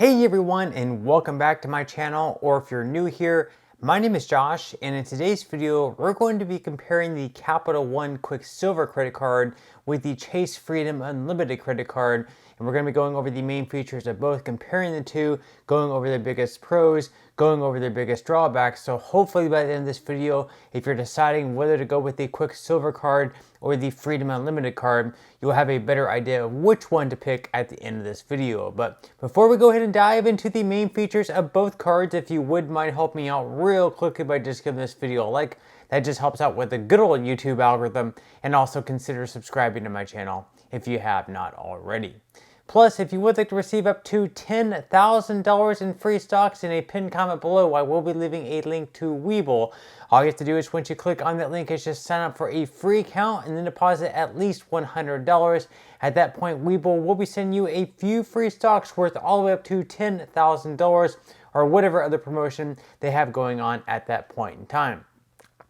Hey everyone, and welcome back to my channel, or if you're new here, my name is Josh, and in today's video, we're going to be comparing the Capital One Quicksilver credit card with the Chase Freedom Unlimited credit card, and we're going to be going over the main features of both, comparing the two, going over their biggest pros, going over their biggest drawbacks. So hopefully by the end of this video, if you're deciding whether to go with the Quicksilver card or the Freedom Unlimited card, you'll have a better idea of which one to pick at the end of this video. But before we go ahead and dive into the main features of both cards, if you would mind helping me out real quickly by just giving this video a like, that just helps out with the good old YouTube algorithm, and also consider subscribing to my channel if you have not already. Plus, if you would like to receive up to $10,000 in free stocks, in a pinned comment below, I will be leaving a link to Webull. All you have to do is, once you click on that link, is just sign up for a free account and then deposit at least $100. At that point, Webull will be sending you a few free stocks worth all the way up to $10,000 or whatever other promotion they have going on at that point in time.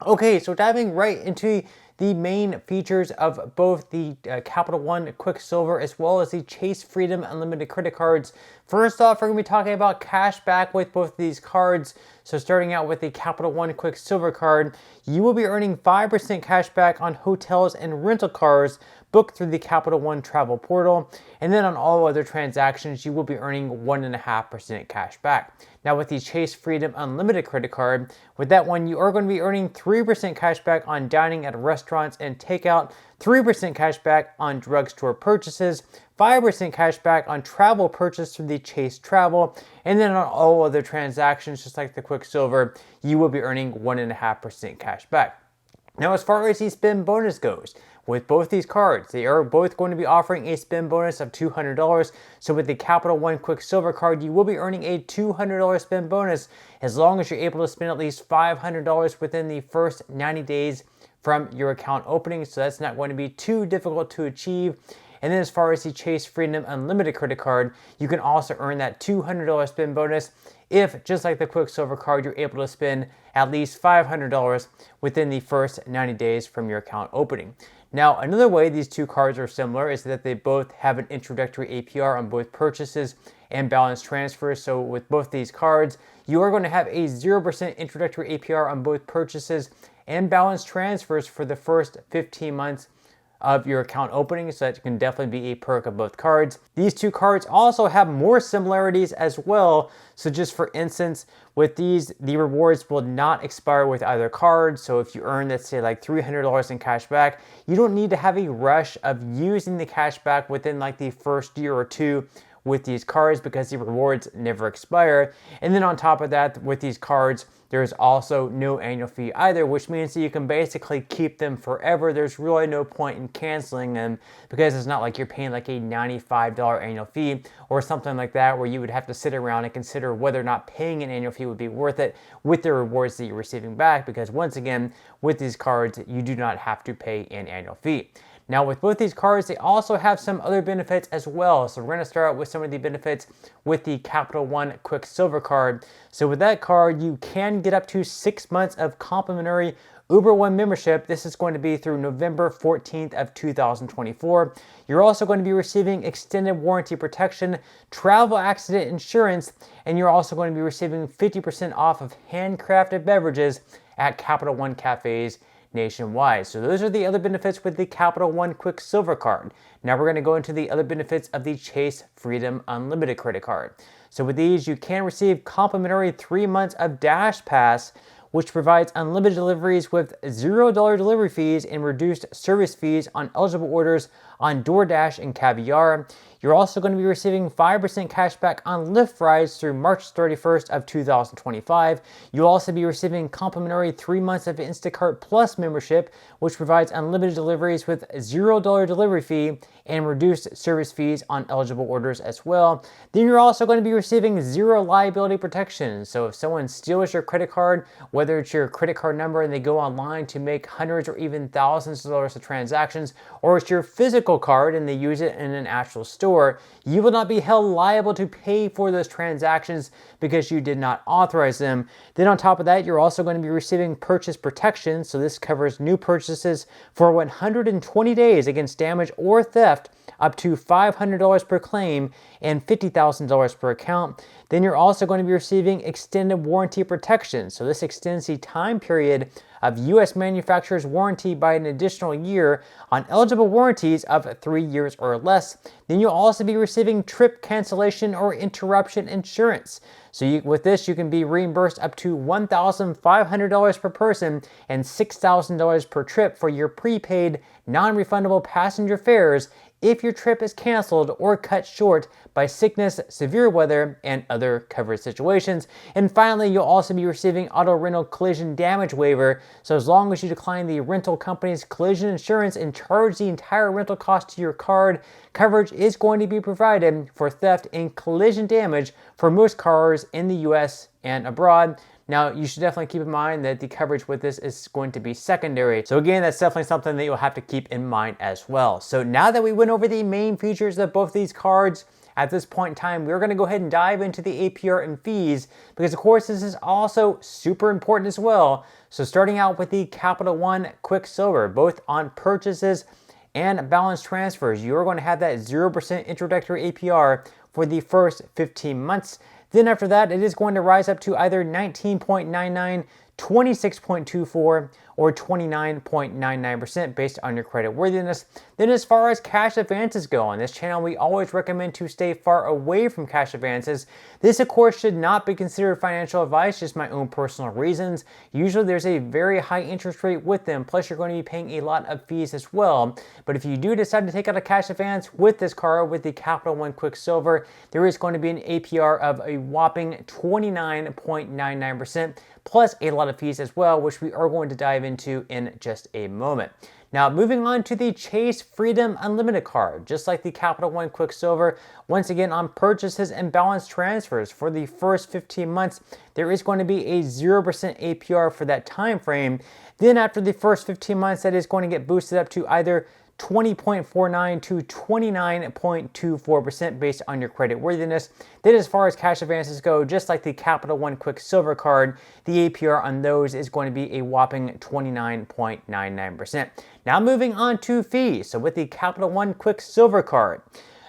Okay, so diving right into the main features of both the Capital One Quicksilver as well as the Chase Freedom Unlimited credit cards. First off, we're going to be talking about cash back with both of these cards. So starting out with the Capital One Quicksilver card, you will be earning 5% cash back on hotels and rental cars booked through the Capital One travel portal. And then on all other transactions, you will be earning 1.5% cash back. Now with the Chase Freedom Unlimited credit card, with that one, you are going to be earning 3% cash back on dining at restaurants and takeout, 3% cash back on drugstore purchases, 5% cash back on travel purchase through the Chase Travel, and then on all other transactions, just like the Quicksilver, you will be earning 1.5% cash back. Now, as far as the spend bonus goes, with both these cards, they are both going to be offering a spend bonus of $200. So with the Capital One Quicksilver card, you will be earning a $200 spend bonus as long as you're able to spend at least $500 within the first 90 days from your account opening. So that's not going to be too difficult to achieve. And then as far as the Chase Freedom Unlimited credit card, you can also earn that $200 spend bonus if, just like the Quicksilver card, you're able to spend at least $500 within the first 90 days from your account opening. Now, another way these two cards are similar is that they both have an introductory APR on both purchases and balance transfers. So with both these cards, you are going to have a 0% introductory APR on both purchases and balance transfers for the first 15 months of your account opening, so that can definitely be a perk of both cards. These two cards also have more similarities as well. So just for instance, with these, the rewards will not expire with either card. So if you earn, let's say, like $300 in cash back, you don't need to have a rush of using the cash back within like the first year or two with these cards, because the rewards never expire. And then on top of that, with these cards, there's also no annual fee either, which means that you can basically keep them forever. There's really no point in canceling them, because it's not like you're paying like a $95 annual fee or something like that, where you would have to sit around and consider whether or not paying an annual fee would be worth it with the rewards that you're receiving back, because once again, with these cards, you do not have to pay an annual fee. Now with both these cards, they also have some other benefits as well. So we're going to start out with some of the benefits with the Capital One Quicksilver card. So with that card, you can get up to 6 months of complimentary Uber One membership. This is going to be through November 14th of 2024. You're also going to be receiving extended warranty protection, travel accident insurance, and you're also going to be receiving 50% off of handcrafted beverages at Capital One cafes nationwide. So those are the other benefits with the Capital One Quicksilver card. Now we're going to go into the other benefits of the Chase Freedom Unlimited credit card. So with these, you can receive complimentary 3 months of Dash Pass, which provides unlimited deliveries with $0 delivery fees and reduced service fees on eligible orders on DoorDash and Caviar. You're also going to be receiving 5% cash back on Lyft rides through March 31st of 2025. You'll also be receiving complimentary 3 months of Instacart Plus membership, which provides unlimited deliveries with $0 delivery fee and reduced service fees on eligible orders as well. Then you're also going to be receiving zero liability protection. So if someone steals your credit card, whether it's your credit card number and they go online to make hundreds or even thousands of dollars of transactions, or it's your physical physical card and they use it in an actual store, you will not be held liable to pay for those transactions because you did not authorize them. Then on top of that, you're also going to be receiving purchase protection. So this covers new purchases for 120 days against damage or theft, up to $500 per claim and $50,000 per account. Then you're also going to be receiving extended warranty protection. So this extends the time period of U.S. manufacturer's warranty by an additional year on eligible warranties of 3 years or less. Then you'll also be receiving trip cancellation or interruption insurance. So with this, you can be reimbursed up to $1,500 per person and $6,000 per trip for your prepaid, non-refundable passenger fares if your trip is canceled or cut short by sickness, severe weather, and other covered situations. And finally, you'll also be receiving auto rental collision damage waiver. So as long as you decline the rental company's collision insurance and charge the entire rental cost to your card, coverage is going to be provided for theft and collision damage for most cars in the US and abroad. Now, you should definitely keep in mind that the coverage with this is going to be secondary. So again, that's definitely something that you'll have to keep in mind as well. So now that we went over the main features of both these cards, at this point in time, we're going to go ahead and dive into the APR and fees because, of course, this is also super important as well. So starting out with the Capital One Quicksilver, both on purchases and balance transfers, you're going to have that 0% introductory APR for the first 15 months. Then after that, it is going to rise up to either 19.99, 26.24, or 29.99% based on your credit worthiness. Then as far as cash advances go, on this channel we always recommend to stay far away from cash advances. This of course should not be considered financial advice, just my own personal reasons. Usually there's a very high interest rate with them, plus you're going to be paying a lot of fees as well. But if you do decide to take out a cash advance with this card, with the Capital One Quicksilver, there is going to be an APR of a whopping 29.99%, plus a lot of fees as well, which we are going to dive into in just a moment. Now, moving on to the Chase Freedom Unlimited card, just like the Capital One Quicksilver, once again on purchases and balance transfers for the first 15 months, there is going to be a 0% APR for that time frame. Then after the first 15 months, that is going to get boosted up to either 20.49 to 29.24% based on your credit worthiness. Then as far as cash advances go, just like the Capital One Quicksilver card, the APR on those is going to be a whopping 29.99%. Now moving on to fees. So with the Capital One Quicksilver card,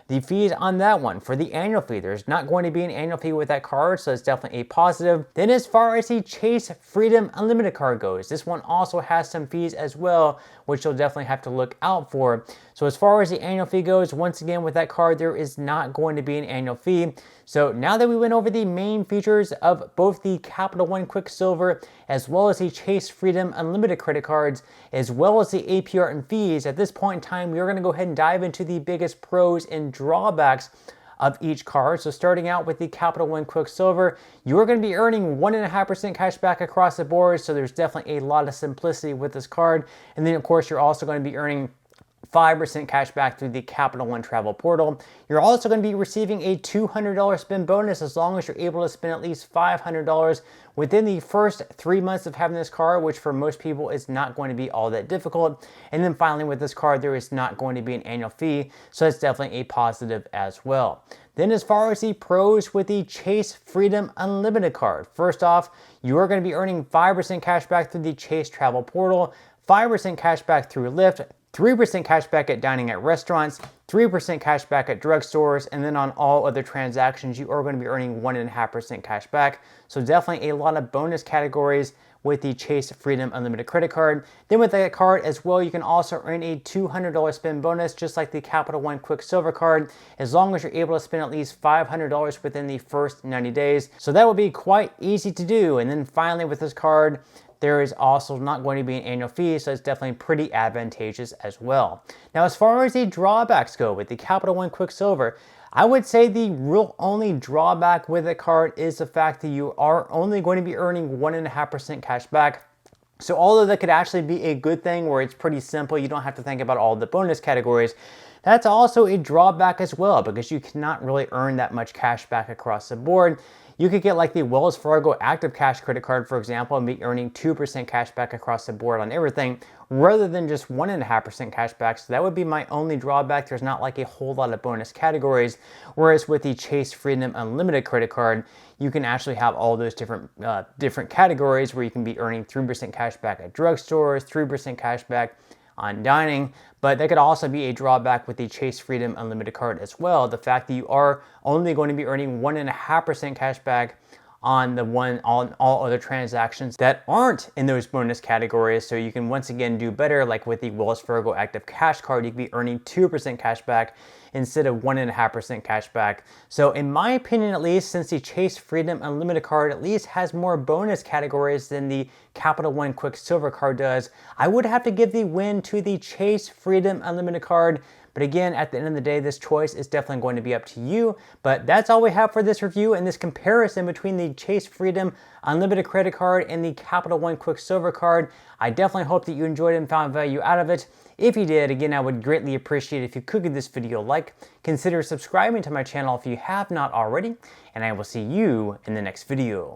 the fees on that one, for the annual fee, there's not going to be an annual fee with that card, so it's definitely a positive. Then as far as the Chase Freedom Unlimited card goes, this one also has some fees as well, which you'll definitely have to look out for. So as far as the annual fee goes, once again with that card, there is not going to be an annual fee. So now that we went over the main features of both the Capital One Quicksilver as well as the Chase Freedom Unlimited credit cards, as well as the APR and fees, at this point in time, we're going to go ahead and dive into the biggest pros and drawbacks of each card. So starting out with the Capital One Quicksilver, you're going to be earning 1.5% cash back across the board. So there's definitely a lot of simplicity with this card. And then of course, you're also going to be earning 5% cash back through the Capital One Travel Portal. You're also going to be receiving a $200 spend bonus as long as you're able to spend at least $500 within the first 3 months of having this card, which for most people is not going to be all that difficult. And then finally with this card, there is not going to be an annual fee, so it's definitely a positive as well. Then as far as the pros with the Chase Freedom Unlimited card, first off, you are going to be earning 5% cash back through the Chase Travel Portal, 5% cash back through Lyft, 3% cash back at dining at restaurants, 3% cash back at drugstores, and then on all other transactions, you are going to be earning 1.5% cash back. So definitely a lot of bonus categories with the Chase Freedom Unlimited credit card. Then with that card as well, you can also earn a $200 spend bonus, just like the Capital One Quicksilver card, as long as you're able to spend at least $500 within the first 90 days. So that will be quite easy to do. And then finally with this card, there is also not going to be an annual fee, so it's definitely pretty advantageous as well. Now, as far as the drawbacks go with the Capital One Quicksilver, I would say the real only drawback with the card is the fact that you are only going to be earning 1.5% cash back. So although that could actually be a good thing where it's pretty simple, you don't have to think about all the bonus categories, That's also a drawback as well, because you cannot really earn that much cash back across the board. You could get like the Wells Fargo Active Cash credit card, for example, and be earning 2% cash back across the board on everything, rather than just 1.5% cash back. So that would be my only drawback. There's not like a whole lot of bonus categories. Whereas with the Chase Freedom Unlimited credit card, you can actually have all those different categories where you can be earning 3% cash back at drugstores, 3% cash back on dining. But that could also be a drawback with the Chase Freedom Unlimited card as well. The fact that you are only going to be earning 1.5% cash back on all other transactions that aren't in those bonus categories. So you can once again do better, like with the Wells Fargo Active Cash card, you can be earning 2% cash back instead of 1.5% cash back. So in my opinion, at least, since the Chase Freedom Unlimited card at least has more bonus categories than the Capital One Quicksilver card does, I would have to give the win to the Chase Freedom Unlimited card. But again, at the end of the day, this choice is definitely going to be up to you. But that's all we have for this review and this comparison between the Chase Freedom Unlimited credit card and the Capital One Quicksilver card. I definitely hope that you enjoyed it and found value out of it. If you did, again, I would greatly appreciate it if you could give this video a like. Consider subscribing to my channel if you have not already, and I will see you in the next video.